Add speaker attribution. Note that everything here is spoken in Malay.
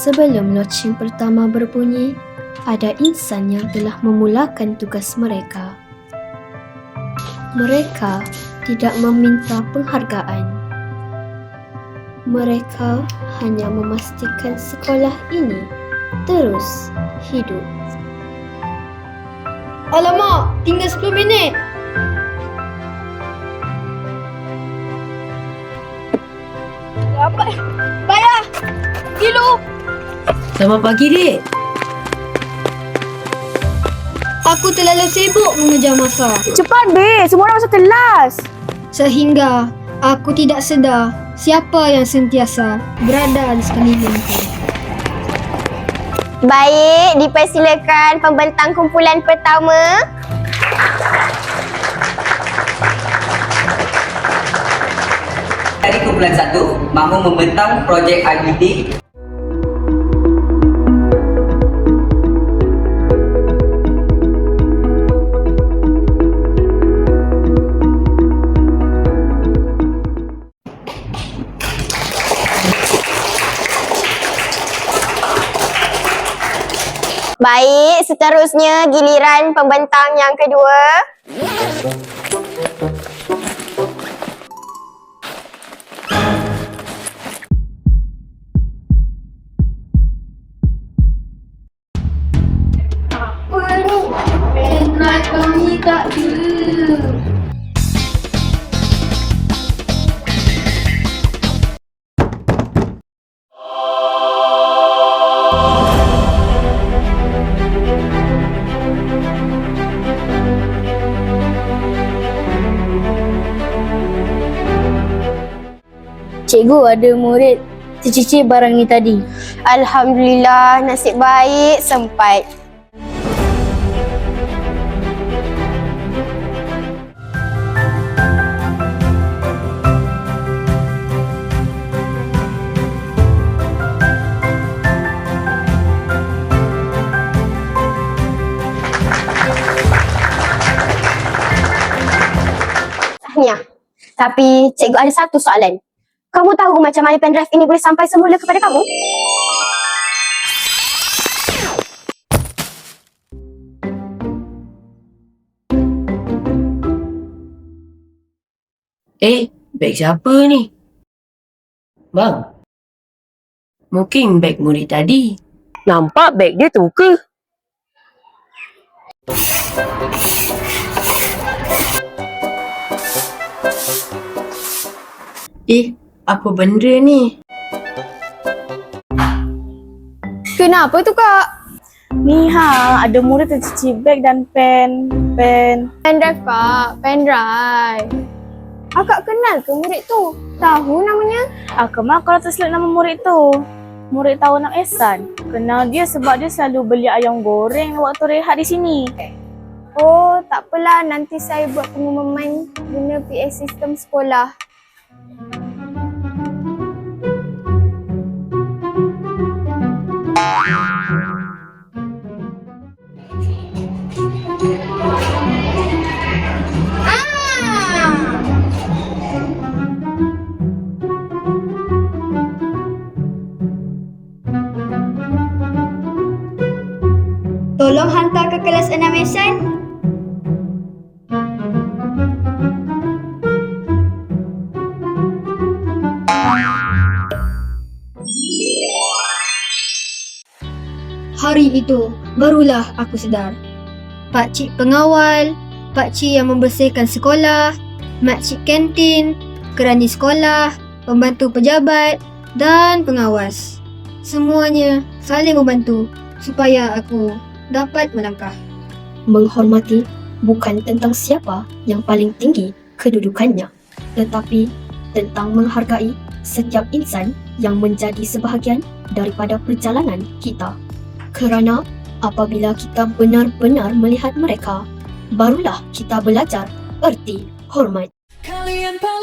Speaker 1: Sebelum loceng pertama berbunyi, ada insan yang telah memulakan tugas mereka. Mereka tidak meminta penghargaan. Mereka hanya memastikan sekolah ini terus hidup.
Speaker 2: Alamak, tinggal 10 minit. Apa? Bayar! Kilo!
Speaker 3: Selamat pagi, Dek.
Speaker 2: Aku terlalu sibuk mengejar masa.
Speaker 4: Cepat, Dek. Semua orang masuk kelas.
Speaker 2: Sehingga aku tidak sedar siapa yang sentiasa berada di sekelilingku.
Speaker 4: Baik, dipersilakan pembentang kumpulan pertama.
Speaker 5: Dari kumpulan 1 mahu membentang projek IBD.
Speaker 4: Baik, seterusnya giliran pembentang yang kedua.
Speaker 2: Apa ni? Penat kami tak ada.
Speaker 1: Cikgu, ada murid tercicir barang ni tadi.
Speaker 4: Alhamdulillah, nasib baik sempat. Tahniah. Tapi cikgu ada satu soalan. Kamu tahu macam mana pendrive ini boleh sampai semula kepada kamu?
Speaker 3: Beg siapa ni? Bang, mungkin beg murid tadi.
Speaker 6: Nampak beg dia tu ke?
Speaker 3: Apa benda ni?
Speaker 4: Kenapa tu, Kak?
Speaker 6: Ni ada murid tercicir beg dan pen.
Speaker 4: Pendrive, Kak. Pendrive. Akak kenal ke murid tu? Tahu namanya?
Speaker 6: Akmal kalau tersilap nama murid tu. Murid tahun 6 Ehsan. Kenal dia sebab dia selalu beli ayam goreng waktu rehat di sini.
Speaker 4: Oh, tak apalah. Nanti saya buat pengumuman guna PA sistem sekolah.
Speaker 2: Tolong hantar ke kelas 6 Ehsan. Hari itu barulah aku sedar. Pakcik pengawal, pakcik yang membersihkan sekolah, makcik kantin, kerani sekolah, pembantu pejabat dan pengawas. Semuanya saling membantu supaya aku dapat melangkah. Menghormati bukan tentang siapa yang paling tinggi kedudukannya, tetapi tentang menghargai setiap insan yang menjadi sebahagian daripada perjalanan kita. Kerana apabila kita benar-benar melihat mereka, barulah kita belajar erti hormat.
Speaker 7: Kalian paling